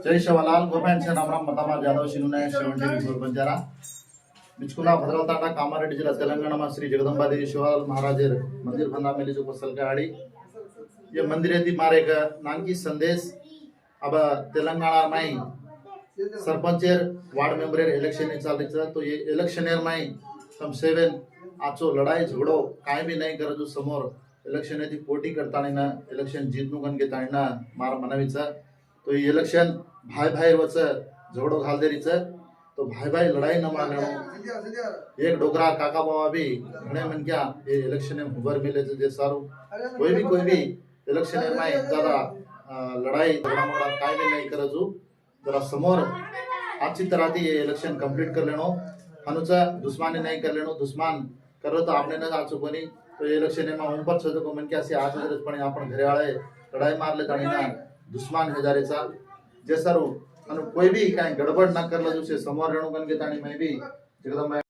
जय Shivlal government से नाम मतामा जादव शिनुने 70 बंजारा बिचकुला भद्रल तांडा कामारेड्डी जिला तेलंगाना में श्री जगदम्बा देवी शिवलाल महाराजर मंदिर भंदा मेली जो फसल का आड़ी ये मंदिर यदि मारे का नानकी संदेश अब तेलंगाना में सरपंचर वार्ड मेंबर इलेक्शन चाल रही तो ये इलेक्शनर में हम सेवन आजो लड़ाई झगड़ो काय भी नहीं कर जो समोर इलेक्शन यदि पोटी करता ना इलेक्शन जीतनु गण घेता ना मार मनवीचा तो ये इलेक्शन भाई भाई वच झगड़ो घाल देरीच तो भाई भाई लड़ाई न मारनो एक डोगरा काका बाबा भी घणे मन क्या ये इलेक्शन में उभर मिले जे सारू कोई भी इलेक्शन में ज्यादा लड़ाई झगड़ा मगड़ा काय भी नहीं कर जो जरा समोर अच्छी तरह थी ये इलेक्शन कंप्लीट कर लेनो हनुचा दुश्मनी नहीं कर लेनो दुश्मन करो तो आपने ना आचो कोनी तो ये इलेक्शन में ऊपर छतो को मन क्या से आज पण आपण घरे आळे लड़ाई मार ले ताणी ना दुश्मन हजारेचा जे सर कोई भी काय गड़बड़ ना करला जो से समोर रेणु गण के ताणी में भी जगदम्बा